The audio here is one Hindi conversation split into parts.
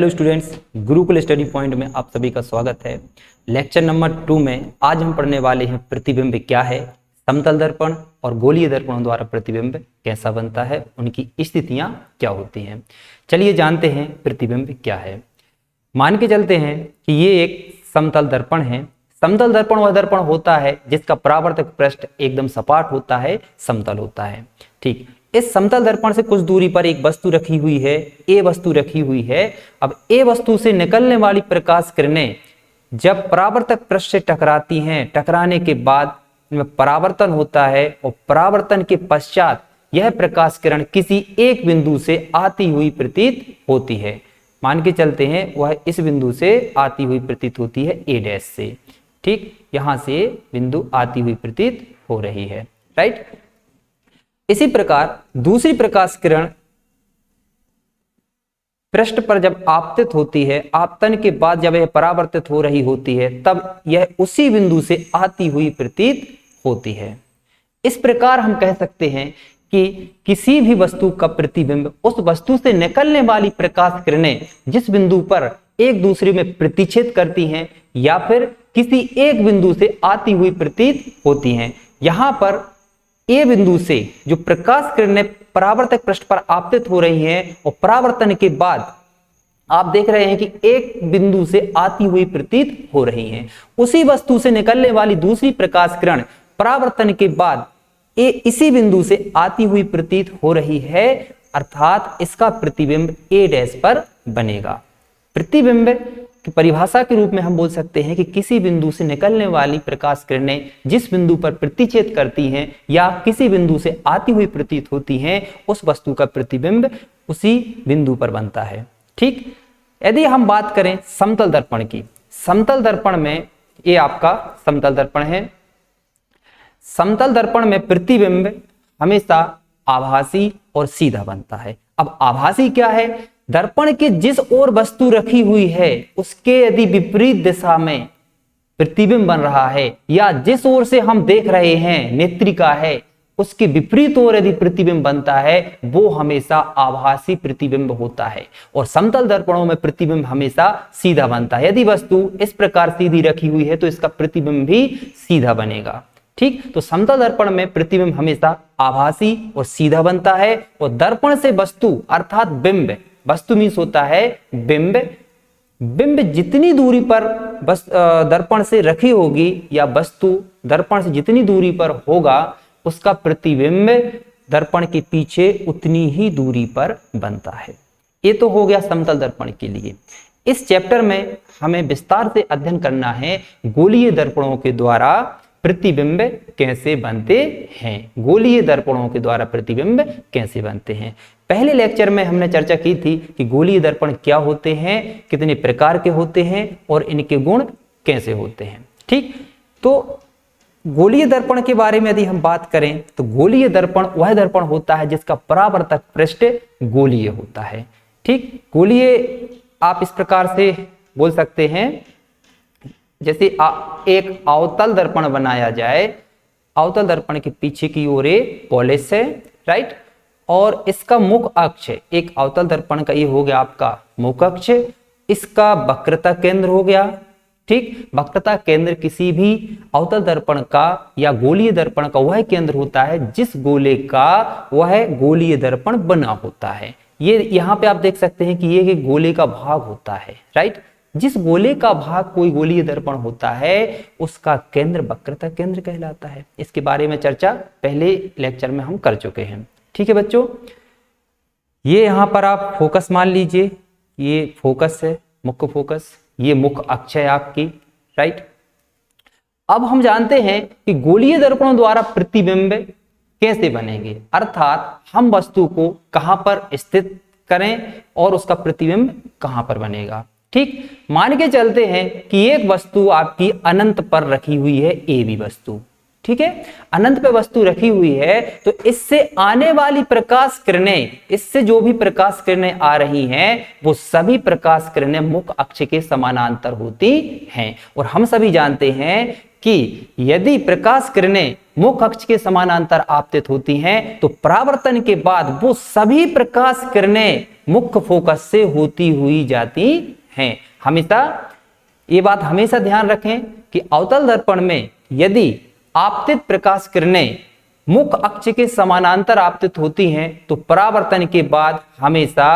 Hello students, Gurukul study point में आप सभी का स्वागत है। लेक्चर नंबर 2 में आज हम पढ़ने वाले हैं प्रतिबिंब क्या है, समतल दर्पण और गोलीय दर्पणों द्वारा प्रतिबिंब कैसा बनता है, उनकी स्थितियां क्या होती हैं। चलिए जानते हैं प्रतिबिंब क्या है। मान के चलते हैं कि ये एक समतल दर्पण है। समतल दर्पण वह दर्पण होता है जिसका परावर्तक पृष्ठ एकदम सपाट होता है, समतल होता है। ठीक, इस समतल दर्पण से कुछ दूरी पर एक वस्तु रखी हुई है, ए वस्तु रखी हुई है। अब ए वस्तु से निकलने वाली प्रकाश किरणें जब परावर्तक पृष्ठ से टकराती हैं, टकराने के बाद इनमें परावर्तन होता है और परावर्तन के पश्चात यह प्रकाश किरण किसी एक बिंदु से आती हुई प्रतीत होती है। मान के चलते हैं वह इस बिंदु से आती हुई प्रतीत होती है, ए डैश से। ठीक, यहां से बिंदु आती हुई प्रतीत हो रही है, राइट। इसी प्रकार दूसरी प्रकाश किरण पृष्ठ पर जब आपतित होती है, आपतन के बाद जब यह परावर्तित हो रही होती है, तब यह उसी बिंदु से आती हुई प्रतीत होती है। इस प्रकार हम कह सकते हैं कि किसी भी वस्तु का प्रतिबिंब उस वस्तु से निकलने वाली प्रकाश किरणें जिस बिंदु पर एक दूसरे में प्रतिच्छेद करती हैं या फिर किसी एक बिंदु से आती हुई प्रतीत होती हैं। यहां पर ए बिंदु से जो प्रकाश किरणें परावर्तक पृष्ठ पर आपतित हो रही हैं और परावर्तन के बाद आप देख रहे हैं कि एक बिंदु से आती हुई प्रतीत हो रही हैं। उसी वस्तु से निकलने वाली दूसरी प्रकाश किरण परावर्तन के बाद इसी बिंदु से आती हुई प्रतीत हो रही है, अर्थात इसका प्रतिबिंब ए डैश पर बनेगा। प्रतिबिंब की परिभाषा के रूप में हम बोल सकते हैं कि किसी बिंदु से निकलने वाली प्रकाश किरणें जिस बिंदु पर प्रतिच्छेद करती हैं या किसी बिंदु से आती हुई प्रतीत होती हैं, उस वस्तु का प्रतिबिंब उसी बिंदु पर बनता है। ठीक, यदि हम बात करें समतल दर्पण की, समतल दर्पण में ये आपका समतल दर्पण है। समतल दर्पण में प्रतिबिंब हमेशा आभासी और सीधा बनता है। अब आभासी क्या है? दर्पण के जिस ओर वस्तु रखी हुई है उसके यदि विपरीत दिशा में प्रतिबिंब बन रहा है या जिस ओर से हम देख रहे हैं नेत्रिका है उसके विपरीत ओर यदि प्रतिबिंब बनता है, वो हमेशा आभासी प्रतिबिंब होता है। और समतल दर्पणों में प्रतिबिंब हमेशा सीधा बनता है। यदि वस्तु इस प्रकार सीधी रखी हुई है तो इसका प्रतिबिंब भी सीधा बनेगा। ठीक, तो समतल दर्पण में प्रतिबिंब हमेशा आभासी और सीधा बनता है और दर्पण से वस्तु अर्थात बिंब, वस्तु मीन्स होता है बिंब, बिंब जितनी दूरी पर दर्पण से रखी होगी या वस्तु दर्पण से जितनी दूरी पर होगा उसका प्रतिबिंब दर्पण के पीछे उतनी ही दूरी पर बनता है। ये तो हो गया समतल दर्पण के लिए। इस चैप्टर में हमें विस्तार से अध्ययन करना है गोलीय दर्पणों के द्वारा प्रतिबिंब कैसे बनते हैं। गोलीय दर्पणों के द्वारा प्रतिबिंब कैसे बनते हैं। पहले लेक्चर में हमने चर्चा की थी कि गोलीय दर्पण क्या होते हैं, कितने प्रकार के होते हैं और इनके गुण कैसे होते हैं। ठीक, तो गोलीय दर्पण के बारे में यदि हम बात करें तो गोलीय दर्पण वह दर्पण होता है जिसका परावर्तक पृष्ठ गोलीय होता है। ठीक, गोलीय आप इस प्रकार से बोल सकते हैं, जैसे एक अवतल दर्पण बनाया जाए, अवतल दर्पण के पीछे की ओर पॉलिश है, राइट, और इसका मुख अक्ष, एक अवतल दर्पण का ये हो गया आपका मुख अक्ष, इसका वक्रता केंद्र हो गया। ठीक, वक्रता केंद्र किसी भी अवतल दर्पण का या गोलीय दर्पण का वह केंद्र होता है जिस गोले का वह गोलीय दर्पण बना होता है। ये यहाँ पे आप देख सकते हैं कि ये एक गोले का भाग होता है, राइट। जिस गोले का भाग कोई गोलीय दर्पण होता है उसका केंद्र वक्रता केंद्र कहलाता है। इसके बारे में चर्चा पहले लेक्चर में हम कर चुके हैं। ठीक है बच्चों, ये यहाँ पर आप फोकस मान लीजिए, ये फोकस है, मुख्य फोकस, ये मुख्य अक्ष है आपकी, राइट। अब हम जानते हैं कि गोलीय दर्पणों द्वारा प्रतिबिंब कैसे बनेंगे, अर्थात हम वस्तु को कहां पर स्थित करें और उसका प्रतिबिंब कहां पर बनेगा। ठीक, मान के चलते हैं कि एक वस्तु आपकी अनंत पर रखी हुई है, ए बी वस्तु, ठीक है, अनंत पे वस्तु रखी हुई है, तो इससे आने वाली प्रकाश किरणें, इससे जो भी प्रकाश किरणें आ रही हैं वो सभी प्रकाश किरणें मुख्य अक्ष के समानांतर होती हैं। और हम सभी जानते हैं कि यदि प्रकाश किरणें मुख्य अक्ष के समानांतर आपतित होती हैं तो परावर्तन के बाद वो सभी प्रकाश किरणें मुख्य फोकस से होती हुई जाती हैं। हमेशा ये बात हमेशा ध्यान रखें कि अवतल दर्पण में यदि आपतित प्रकाश किरणें मुख्य अक्ष के समानांतर आपतित होती हैं तो परावर्तन के बाद हमेशा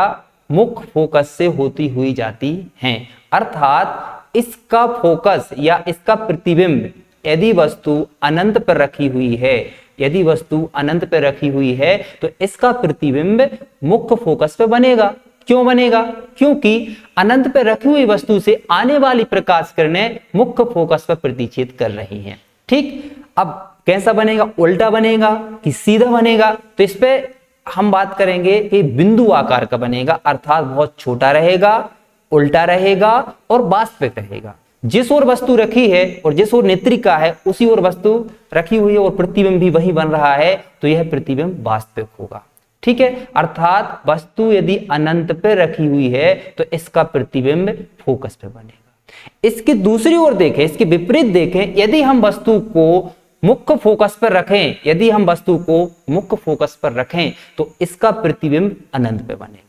मुख्य फोकस से होती हुई जाती हैं। अर्थात इसका फोकस या इसका प्रतिबिंब यदि वस्तु अनंत पर रखी हुई है, यदि वस्तु अनंत पर रखी हुई है तो इसका प्रतिबिंब मुख्य फोकस पे बनेगा। क्यों बनेगा? क्योंकि अनंत पर रखी हुई वस्तु से आने वाली प्रकाश किरणें मुख्य फोकस पर प्रतिच्छेद कर रही हैं। ठीक, अब कैसा बनेगा? उल्टा बनेगा कि सीधा बनेगा? तो इस पे हम बात करेंगे कि बिंदु आकार का बनेगा, अर्थात बहुत छोटा रहेगा, उल्टा रहेगा और वास्तविक रहेगा। जिस ओर वस्तु रखी है और जिस ओर नेत्रिका है उसी ओर वस्तु रखी हुई है और प्रतिबिंब भी वही बन रहा है तो यह प्रतिबिंब वास्तविक होगा। ठीक है, अर्थात वस्तु यदि अनंत पे रखी हुई है तो इसका प्रतिबिंब फोकस पे बनेगा। इसकी दूसरी ओर देखें, इसके विपरीत देखें, यदि हम वस्तु को मुख्य फोकस पर रखें, यदि हम वस्तु को मुख्य फोकस पर रखें तो इसका प्रतिबिंब अनंत पे बनेगा।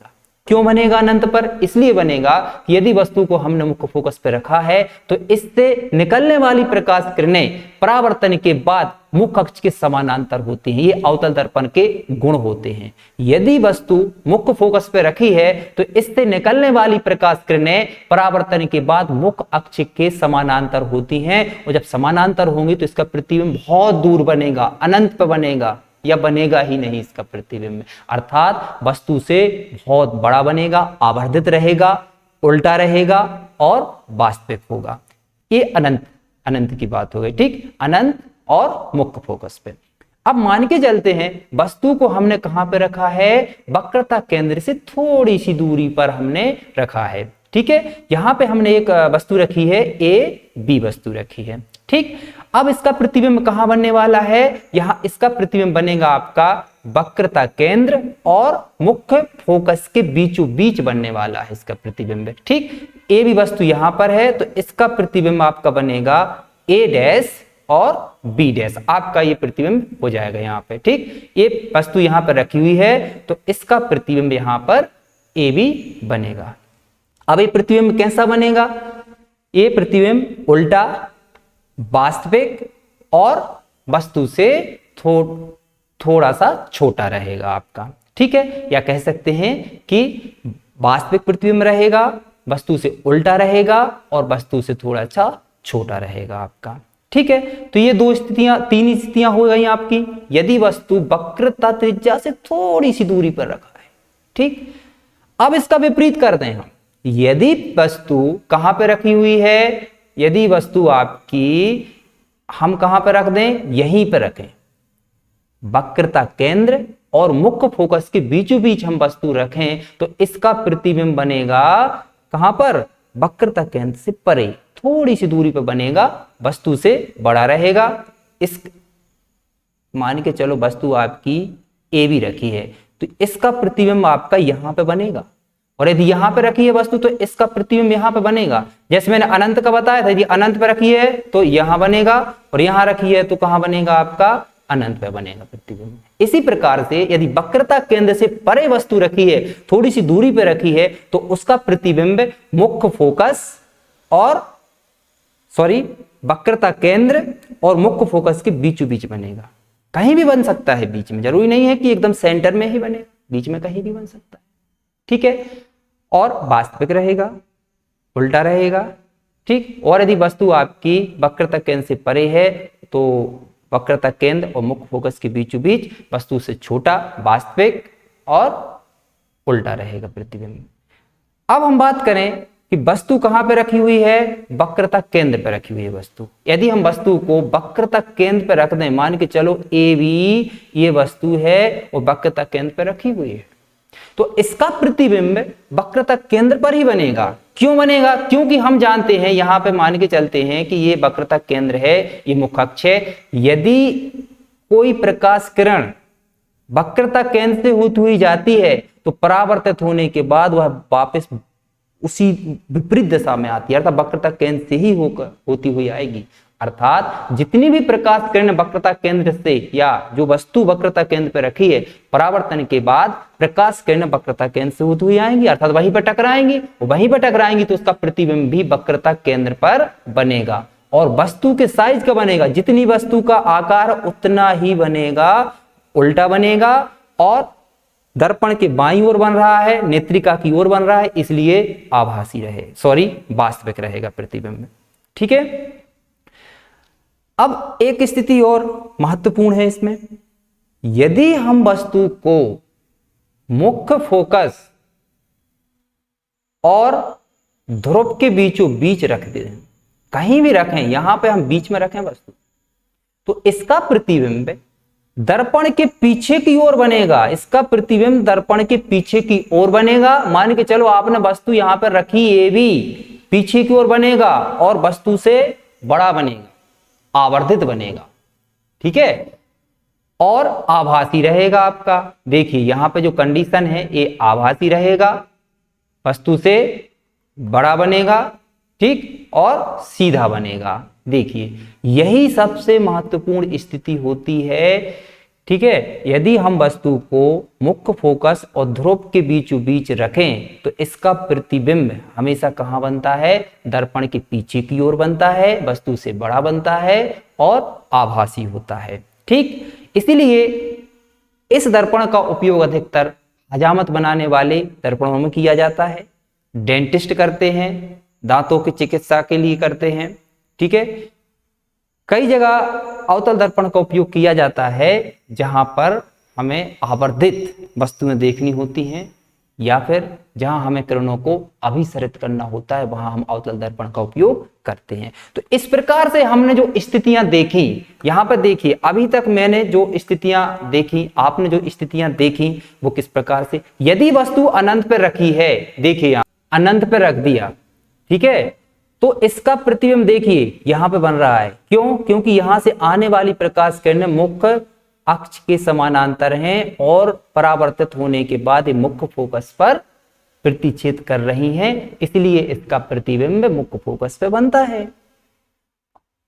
क्यों बनेगा अनंत पर? इसलिए बनेगा कि यदि वस्तु को हमने मुख्य फोकस पर रखा है तो इससे निकलने वाली प्रकाश किरणें परावर्तन के बाद मुख्य अक्ष के समानांतर होती हैं। ये अवतल दर्पण के गुण होते हैं। यदि वस्तु मुख्य फोकस पर रखी है तो इससे निकलने वाली प्रकाश किरणें परावर्तन के बाद मुख्य अक्ष के समानांतर होती हैं और जब समानांतर होंगी तो इसका प्रतिबिंब बहुत दूर बनेगा, अनंत पर बनेगा या बनेगा ही नहीं इसका प्रतिबिंब, अर्थात वस्तु से बहुत बड़ा बनेगा, आवर्धित रहेगा, उल्टा रहेगा और वास्तविक होगा। ये अनंत की बात हो गई। ठीक, अनंत और मुख्य फोकस पे। अब मान के चलते हैं वस्तु को हमने कहां पे रखा है? वक्रता केंद्र से थोड़ी सी दूरी पर हमने रखा है। ठीक है, यहां पे हमने एक वस्तु रखी है, ए बी वस्तु रखी है। ठीक, अब इसका प्रतिबिंब कहां बनने वाला है? यहां इसका प्रतिबिंब बनेगा आपका वक्रता केंद्र और मुख्य फोकस के बीचों बीच बनने वाला है इसका प्रतिबिंब। ठीक, ए बी वस्तु यहां पर है तो इसका प्रतिबिंब आपका बनेगा ए डैश और बी डैश, आपका ये प्रतिबिंब हो जाएगा यहाँ पे। ठीक, ये वस्तु यहाँ पर रखी हुई है तो इसका प्रतिबिंब यहाँ पर ए बी बनेगा। अब ये प्रतिबिंब कैसा बनेगा? ये प्रतिबिंब उल्टा, वास्तविक और वस्तु से थोड़ा सा छोटा रहेगा आपका। ठीक है, या कह सकते हैं कि वास्तविक प्रतिबिंब रहेगा, वस्तु से उल्टा रहेगा और वस्तु से थोड़ा सा छोटा रहेगा आपका। ठीक है, तो ये तीन स्थितियां हो गई आपकी यदि वस्तु वक्रता त्रिज्या से थोड़ी सी दूरी पर रखा है। ठीक, अब इसका विपरीत करते हैं हम। यदि वस्तु कहां पे रखी हुई है? यदि वस्तु आपकी हम कहां पे रख दें? यहीं पे रखें, वक्रता केंद्र और मुख्य फोकस के बीचों बीच हम वस्तु रखें तो इसका प्रतिबिंब बनेगा कहां पर? वक्रता केंद्र से परे थोड़ी सी दूरी पर बनेगा, वस्तु से बड़ा रहेगा। इस मान के चलो वस्तु आपकी ए बी रखी है तो इसका प्रतिबिंब आपका यहां पे बनेगा और यदि यहां पे रखी है वस्तु तो इसका प्रतिबिंब यहां पे बनेगा। जैसे मैंने अनंत का बताया था, यदि अनंत पे रखी है तो यहां बनेगा और यहां रखी है तो कहां बनेगा? आपका अनंत पे बनेगा प्रतिबिंब। इसी प्रकार से यदि वक्रता केंद्र से परे वस्तु रखी है, थोड़ी सी दूरी पे रखी है तो उसका प्रतिबिंब मुख्य फोकस और वक्रता केंद्र और मुख्य फोकस के बीचों बीच बनेगा। कहीं भी बन सकता है बीच में, जरूरी नहीं है कि एकदम सेंटर में ही बने, बीच में कहीं भी बन सकता है। ठीक है, और वास्तविक रहेगा, उल्टा रहेगा। ठीक, और यदि वस्तु आपकी वक्रता केंद्र से परे है तो वक्रता केंद्र और मुख्य फोकस के बीचों बीच वस्तु से छोटा, वास्तविक और उल्टा रहेगा प्रतिबिंब। अब हम बात करें कि वस्तु कहां पे रखी हुई है? वक्रता केंद्र पे रखी हुई है वस्तु। यदि हम वस्तु को वक्रता केंद्र पे रख दें, मान के चलो ए बी ये वस्तु है और वक्रता केंद्र पे रखी हुई है तो इसका प्रतिबिंब वक्रता केंद्र पर ही बनेगा। क्यों बनेगा? क्योंकि हम जानते हैं, यहां पे मान के चलते हैं कि ये वक्रता केंद्र है, ये मुख्य अक्ष है। यदि कोई प्रकाश किरण वक्रता केंद्र से होती हुई जाती है तो परावर्तित होने के बाद वह वापस उसी विपरीत दिशा में आती है, अर्थात वक्रता केंद्र से ही होकर होती हुई आएगी अर्थात जितनी भी प्रकाश किरण वक्रता केंद्र से या जो वस्तु वक्रता केंद्र पर रखी है, परावर्तन के बाद प्रकाश किरण वक्रता केंद्र से होती हुई आएंगी, अर्थात वहीं पर टकराएंगी। वहीं पर टकराएंगी तो उसका प्रतिबिंब भी वक्रता केंद्र पर बनेगा। और वस्तु के साइज का बनेगा, जितनी वस्तु का आकार उतना ही बनेगा, उल्टा बनेगा। और दर्पण के बाईं ओर बन रहा है, नेत्रिका की ओर बन रहा है, इसलिए आभासी वास्तविक रहेगा प्रतिबिंब। ठीक है। अब एक स्थिति और महत्वपूर्ण है इसमें, यदि हम वस्तु को मुख्य फोकस और ध्रुव के बीचों बीच रख दें, कहीं भी रखें, यहां पे हम बीच में रखें वस्तु, तो इसका प्रतिबिंब दर्पण के पीछे की ओर बनेगा। इसका प्रतिबिंब दर्पण के पीछे की ओर बनेगा। मान के चलो आपने वस्तु यहां पर रखी, ये भी पीछे की ओर बनेगा और वस्तु से बड़ा बनेगा, आवर्धित बनेगा। ठीक है। और आभासी रहेगा आपका। देखिए यहां पे जो कंडीशन है, ये आभासी रहेगा, वस्तु से बड़ा बनेगा, ठीक, और सीधा बनेगा। देखिए यही सबसे महत्वपूर्ण स्थिति होती है। ठीक है। यदि हम वस्तु को मुख्य फोकस और ध्रुव के बीचों बीच रखें तो इसका प्रतिबिंब हमेशा कहां बनता है? दर्पण के पीछे की ओर बनता है, वस्तु से बड़ा बनता है और आभासी होता है। ठीक, इसीलिए इस दर्पण का उपयोग अधिकतर हजामत बनाने वाले दर्पणों में किया जाता है, डेंटिस्ट करते हैं, दांतों की चिकित्सा के लिए करते हैं। ठीक है। कई जगह अवतल दर्पण का उपयोग किया जाता है जहां पर हमें आवर्धित वस्तुएं देखनी होती हैं या फिर जहां हमें किरणों को अभिसरित करना होता है, वहां हम अवतल दर्पण का उपयोग करते हैं। तो इस प्रकार से हमने जो स्थितियां देखी, यहां पर देखिए अभी तक मैंने जो स्थितियां देखी, आपने जो स्थितियां देखी वो किस प्रकार से, यदि वस्तु अनंत पर रखी है, देखिए यहां अनंत पर रख दिया, ठीक है, तो इसका प्रतिबिंब देखिए यहां पे बन रहा है। क्यों? क्योंकि यहां से आने वाली प्रकाश किरणें मुख्य अक्ष के समानांतर हैं और परावर्तित होने के बाद ये मुख्य फोकस पर प्रतिच्छेद कर रही हैं, इसलिए इसका प्रतिबिंब मुख्य फोकस पे बनता है।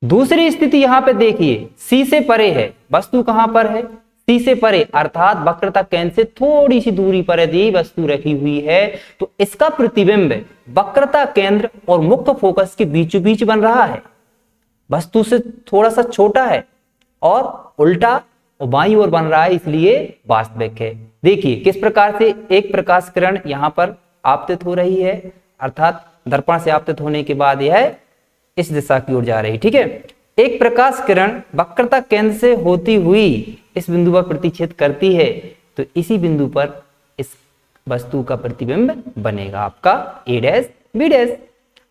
दूसरी स्थिति यहां पे देखिए, सी से परे है, वस्तु कहां पर है? सी से परे, अर्थात वक्रता केंद्र से थोड़ी सी दूरी पर यदि वस्तु रखी हुई है तो इसका प्रतिबिंब वक्रता केंद्र और मुख्य फोकस के बीचों बीच बन रहा है, वस्तु से थोड़ा सा छोटा है और उल्टा और बाईं ओर बन रहा है, इसलिए वास्तविक है। देखिए किस प्रकार से एक प्रकाश किरण यहां पर आपतित हो रही है, अर्थात दर्पण से आपतित होने के बाद यह इस दिशा की ओर जा रही है। ठीक है। एक प्रकाश किरण वक्रता केंद्र से होती हुई इस बिंदु पर प्रतिच्छेद करती है तो इसी बिंदु पर इस वस्तु का प्रतिबिंब बनेगा आपका A डैश B डैश,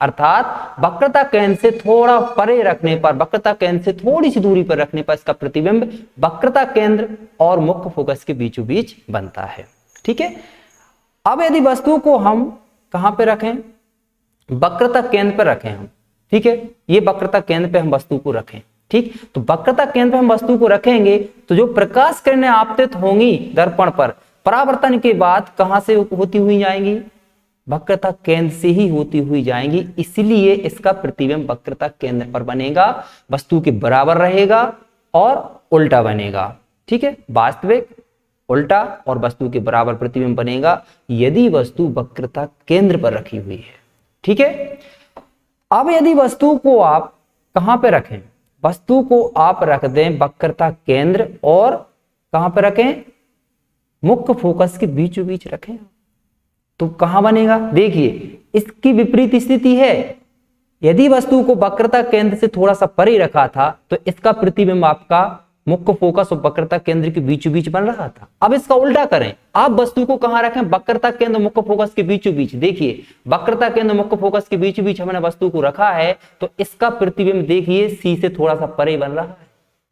अर्थात वक्रता केंद्र से थोड़ा परे रखने पर, वक्रता केंद्र से थोड़ी सी दूरी पर रखने पर इसका प्रतिबिंब वक्रता केंद्र और मुख्य फोकस के बीचों बीच बनता है। ठीक है। अब यदि वस्तु को हम कहां पे रखें? वक्रता केंद्र पर रखें हम। ठीक है। ये वक्रता केंद्र पे हम वस्तु को रखें। ठीक, तो वक्रता केंद्र पे हम वस्तु को रखेंगे तो जो प्रकाश किरणें आपतित होंगी दर्पण पर, परावर्तन के बाद कहां से होती हुई जाएंगी? वक्रता केंद्र से ही होती हुई जाएंगी, इसलिए इसका प्रतिबिंब वक्रता केंद्र पर बनेगा, वस्तु के बराबर रहेगा और उल्टा बनेगा। ठीक है। वास्तविक, उल्टा और वस्तु के बराबर प्रतिबिंब बनेगा यदि वस्तु वक्रता केंद्र पर रखी हुई है। ठीक है। अब यदि वस्तु को आप कहां पे रखें? वस्तु को आप रख दें वक्रता केंद्र और कहां पे रखें? मुख्य फोकस के बीचों बीच रखें, तो कहां बनेगा? देखिए इसकी विपरीत स्थिति है। यदि वस्तु को वक्रता केंद्र से थोड़ा सा परे रखा था तो इसका प्रतिबिंब आपका मुख्य फोकस और वक्रता केंद्र के बीचों बीच बन रहा था। अब इसका उल्टा करें, आप वस्तु को कहां रखें? वक्रता केंद्र मुख्य फोकस के बीचों बीच। देखिए वक्रता केंद्र मुख्य फोकस के बीचों बीच हमने वस्तु को रखा है तो इसका प्रतिबिंब देखिए सी से थोड़ा सा परे बन रहा है,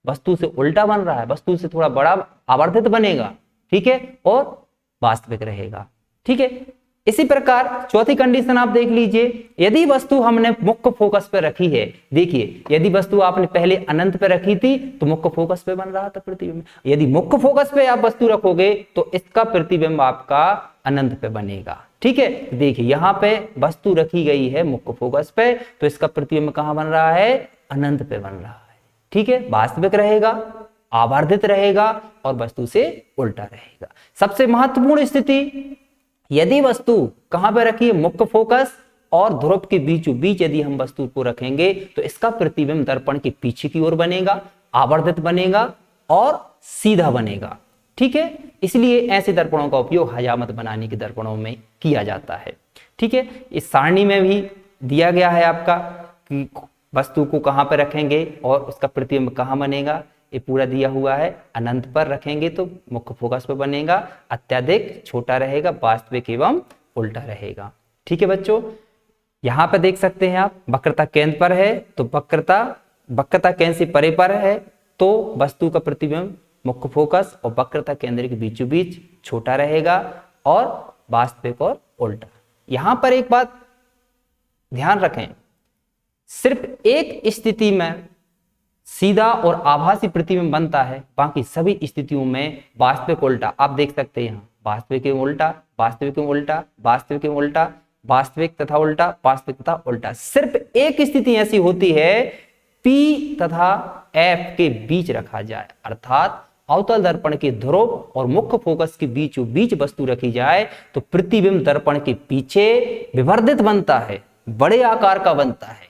वस्तु से उल्टा बन रहा है, वस्तु से थोड़ा बड़ा आवर्धित बनेगा। ठीक है। और वास्तविक रहेगा। ठीक है। इसी प्रकार चौथी कंडीशन आप देख लीजिए, यदि वस्तु हमने मुख्य फोकस पे रखी है, देखिए यदि वस्तु आपने पहले अनंत पे रखी थी तो मुख्य फोकस पे बन रहा था प्रतिबिंब, यदि मुख्य फोकस पे आप वस्तु रखोगे तो इसका प्रतिबिंब आपका अनंत पे बनेगा। ठीक है। देखिए यहां पे वस्तु रखी गई है मुख्य फोकस पे तो इसका प्रतिबिंब कहां बन रहा है? अनंत पे बन रहा है। ठीक है, वास्तविक रहेगा, आवर्धित रहेगा और वस्तु से उल्टा रहेगा। सबसे महत्वपूर्ण स्थिति, यदि वस्तु कहां पे रखी है, मुख्य फोकस और ध्रुव के बीचों बीच यदि हम वस्तु को रखेंगे तो इसका प्रतिबिंब दर्पण के पीछे की ओर बनेगा, आवर्धित बनेगा और सीधा बनेगा। ठीक है, इसलिए ऐसे दर्पणों का उपयोग हजामत बनाने के दर्पणों में किया जाता है। ठीक है, इस सारणी में भी दिया गया है आपका कि वस्तु को कहां पर रखेंगे और उसका प्रतिबिंब कहां बनेगा, ये पूरा दिया हुआ है। अनंत पर रखेंगे तो मुख्य फोकस पर बनेगा, अत्यधिक छोटा रहेगा, वास्तविक एवं उल्टा रहेगा। ठीक है बच्चों, यहां पर देख सकते हैं आप, वक्रता केंद्र पर है तो वक्रता केंद्र से परे पर है तो वस्तु का प्रतिबिंब मुख्य फोकस और वक्रता केंद्र के बीचों बीच छोटा रहेगा और वास्तविक और उल्टा। यहां पर एक बात ध्यान रखें, सिर्फ एक स्थिति में सीधा और आभासी प्रतिबिंब बनता है, बाकी सभी स्थितियों में वास्तविक उल्टा। आप देख सकते हैं यहाँ वास्तविक एवं उल्टा, वास्तविक एवं उल्टा, वास्तविक एवं उल्टा, वास्तविक तथा उल्टा, वास्तविक तथा उल्टा। सिर्फ एक स्थिति ऐसी होती है P तथा F के बीच रखा जाए, अर्थात अवतल दर्पण के ध्रुव और मुख्य फोकस के बीचों बीच वस्तु रखी जाए तो प्रतिबिंब दर्पण के पीछे विवर्धित बनता है, बड़े आकार का बनता है,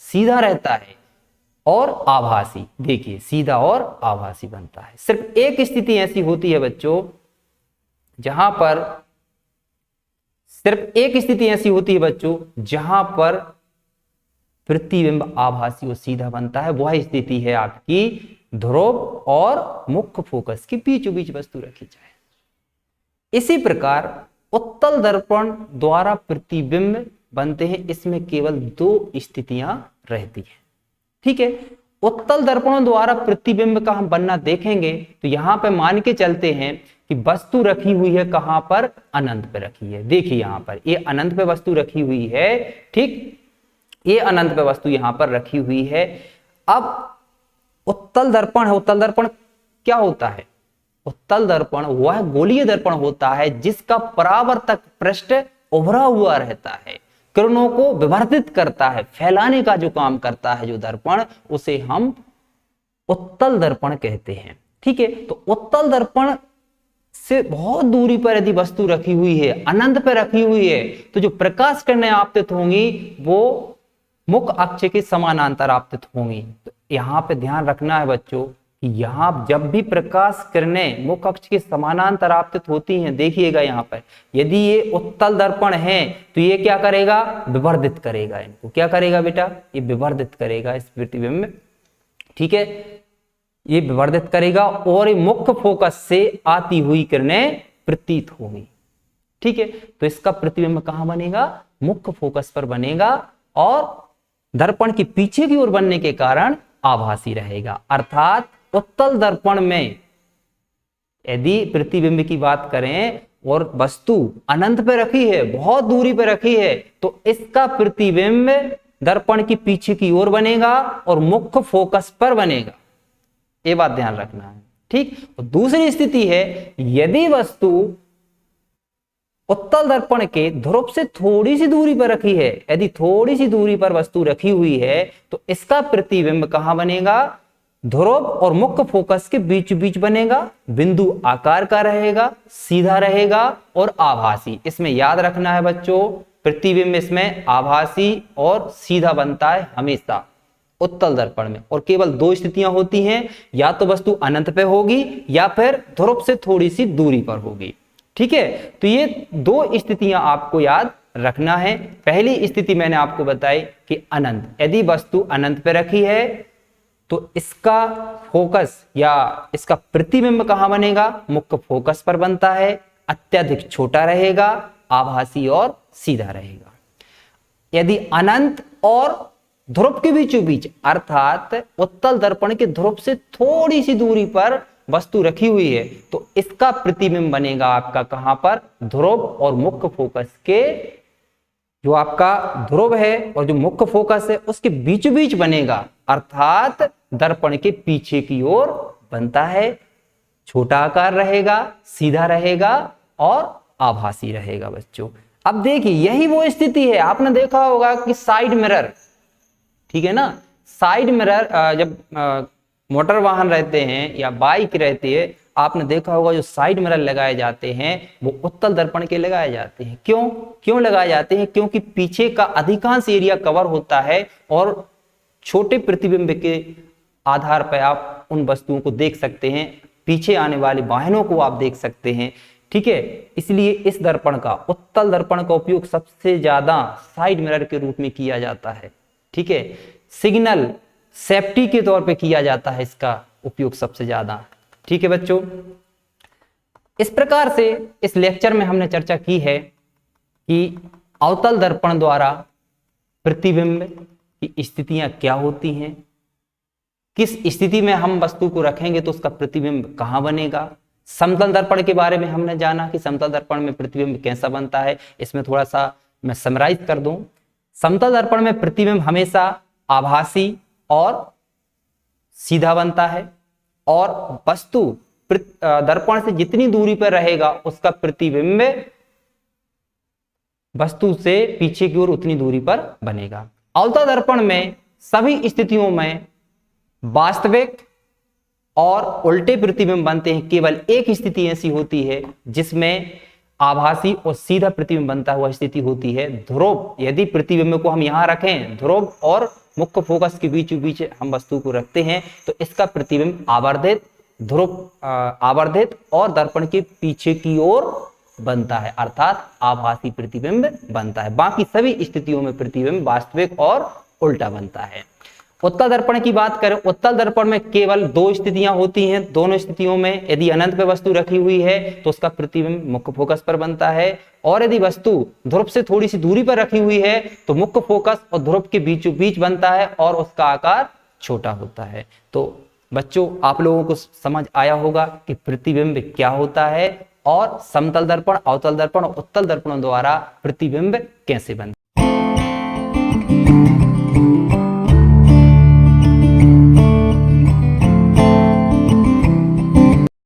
सीधा रहता है और आभासी। देखिए, सीधा और आभासी बनता है। सिर्फ एक स्थिति ऐसी होती है बच्चों जहां पर प्रतिबिंब आभासी और सीधा बनता है। वह स्थिति है आपकी ध्रुव और मुख्य फोकस के बीचों बीच वस्तु रखी जाए। इसी प्रकार उत्तल दर्पण द्वारा प्रतिबिंब बनते हैं, इसमें केवल दो स्थितियां रहती हैं। ठीक है, उत्तल दर्पणों द्वारा प्रतिबिंब का हम बनना देखेंगे तो यहां पे मान के चलते हैं कि वस्तु रखी हुई है कहां पर, अनंत पे रखी है। देखिए यहां पर ये अनंत पे वस्तु रखी हुई है। ठीक, ये अनंत पे वस्तु यहां पर रखी हुई है। अब उत्तल दर्पण है, उत्तल दर्पण क्या होता है, उत्तल दर्पण वह गोलीय दर्पण होता है जिसका परावर्तक पृष्ठ उभरा हुआ रहता है, किरणों को विवर्धित करता है, फैलाने का जो काम करता है जो दर्पण, उसे हम उत्तल दर्पण कहते हैं। ठीक है, तो उत्तल दर्पण से बहुत दूरी पर यदि वस्तु रखी हुई है, अनंत पर रखी हुई है, तो जो प्रकाश किरणें आपतित होंगी वो मुख्य अक्ष के समानांतर आपतित होंगी। तो यहां पे ध्यान रखना है बच्चों कि यहां जब भी प्रकाश किरणें मुख्य अक्ष के समानांतर आपतित होती हैं, देखिएगा यहां पर यदि ये उत्तल दर्पण है तो ये क्या करेगा, विवर्धित करेगा। इनको क्या करेगा बेटा, ये विवर्धित करेगा इस प्रतिबिंब में। ठीक है, ये विवर्धित करेगा और ये मुख्य फोकस से आती हुई किरणें प्रतीत होंगी। ठीक है, तो इसका प्रतिबिंब कहां बनेगा, मुख्य फोकस पर बनेगा और दर्पण के पीछे की ओर बनने के कारण आभासी रहेगा। अर्थात उत्तल दर्पण में यदि प्रतिबिंब की बात करें और वस्तु अनंत पे रखी है, बहुत दूरी पे रखी है, तो इसका प्रतिबिंब दर्पण के पीछे की ओर बनेगा और मुख्य फोकस पर बनेगा। ये बात ध्यान रखना है। ठीक, और दूसरी स्थिति है यदि वस्तु उत्तल दर्पण के ध्रुव से थोड़ी सी दूरी पर रखी है, यदि थोड़ी सी दूरी पर वस्तु रखी हुई है तो इसका प्रतिबिंब कहां बनेगा, ध्रुव और मुख्य फोकस के बीच बीच बनेगा, बिंदु आकार का रहेगा, सीधा रहेगा और आभासी। इसमें याद रखना है बच्चों, प्रतिबिंब इसमें आभासी और सीधा बनता है हमेशा उत्तल दर्पण में। और केवल दो स्थितियां होती हैं, या तो वस्तु अनंत पे होगी या फिर ध्रुव से थोड़ी सी दूरी पर होगी। ठीक है, तो ये दो स्थितियां आपको याद रखना है। पहली स्थिति मैंने आपको बताई कि अनंत, यदि वस्तु अनंत पे रखी है तो इसका फोकस या इसका प्रतिबिंब कहां बनेगा, मुख्य फोकस पर बनता है, अत्यधिक छोटा रहेगा, आभासी और सीधा रहेगा। यदि अनंत और ध्रुव के बीचों बीच अर्थात उत्तल दर्पण के ध्रुव से थोड़ी सी दूरी पर वस्तु रखी हुई है तो इसका प्रतिबिंब बनेगा आपका कहां पर, ध्रुव और मुख्य फोकस के, जो आपका ध्रुव है और जो मुख्य फोकस है उसके बीचों बीच बनेगा, अर्थात दर्पण के पीछे की ओर बनता है, छोटा आकार रहेगा, सीधा रहेगा और आभासी रहेगा बच्चों। अब देखिए यही वो स्थिति है, आपने देखा होगा कि साइड मिरर, ठीक है ना, साइड मिरर जब मोटर वाहन रहते हैं या बाइक रहती है, आपने देखा होगा जो साइड मिरर लगाए जाते हैं वो उत्तल दर्पण के लगाए जाते हैं। क्यों लगाए जाते हैं? क्योंकि पीछे का अधिकांश एरिया कवर होता है और छोटे प्रतिबिंब के आधार पर आप उन वस्तुओं को देख सकते हैं, पीछे आने वाले वाहनों को आप देख सकते हैं। ठीक है, इसलिए इस दर्पण का, उत्तल दर्पण का उपयोग सबसे ज्यादा साइड मिरर के रूप में किया जाता है। ठीक है, सिग्नल सेफ्टी के तौर पे किया जाता है इसका उपयोग सबसे ज्यादा। ठीक है बच्चों, इस प्रकार से इस लेक्चर में हमने चर्चा की है कि अवतल दर्पण द्वारा प्रतिबिंब की स्थितियां क्या होती हैं, किस स्थिति में हम वस्तु को रखेंगे तो उसका प्रतिबिंब कहां बनेगा। समतल दर्पण के बारे में हमने जाना कि समतल दर्पण में प्रतिबिंब कैसा बनता है। इसमें थोड़ा सा मैं समराइज कर दूं। समतल दर्पण में प्रतिबिंब हमेशा आभासी और सीधा बनता है और वस्तु दर्पण से जितनी दूरी पर रहेगा उसका प्रतिबिंब वस्तु से पीछे की ओर उतनी दूरी पर बनेगा। अवतल दर्पण में सभी स्थितियों में वास्तविक और उल्टे प्रतिबिंब बनते हैं। केवल एक स्थिति ऐसी होती है जिसमें आभासी और सीधा प्रतिबिंब बनता हुआ स्थिति होती है ध्रुव। यदि प्रतिबिंब को हम यहां रखें, ध्रुव और मुख्य फोकस के बीच हम वस्तु को रखते हैं तो इसका प्रतिबिंब आवर्धित, ध्रुव आवर्धित और दर्पण के पीछे की ओर बनता है, अर्थात आभासी प्रतिबिंब बनता है। बाकी सभी स्थितियों में प्रतिबिंब वास्तविक और उल्टा बनता है। उत्तल दर्पण की बात करें, उत्तल दर्पण में केवल दो स्थितियां होती हैं। दोनों स्थितियों में यदि अनंत पे वस्तु रखी हुई है तो उसका प्रतिबिंब मुख्य फोकस पर बनता है, और यदि वस्तु ध्रुव से थोड़ी सी दूरी पर रखी हुई है तो मुख्य फोकस और ध्रुव के बीचों बीच बनता है और उसका आकार छोटा होता है। तो बच्चों, आप लोगों को समझ आया होगा कि प्रतिबिंब क्या होता है और समतल दर्पण, अवतल दर्पण और उत्तल दर्पणों द्वारा प्रतिबिंब कैसे बनते हैं।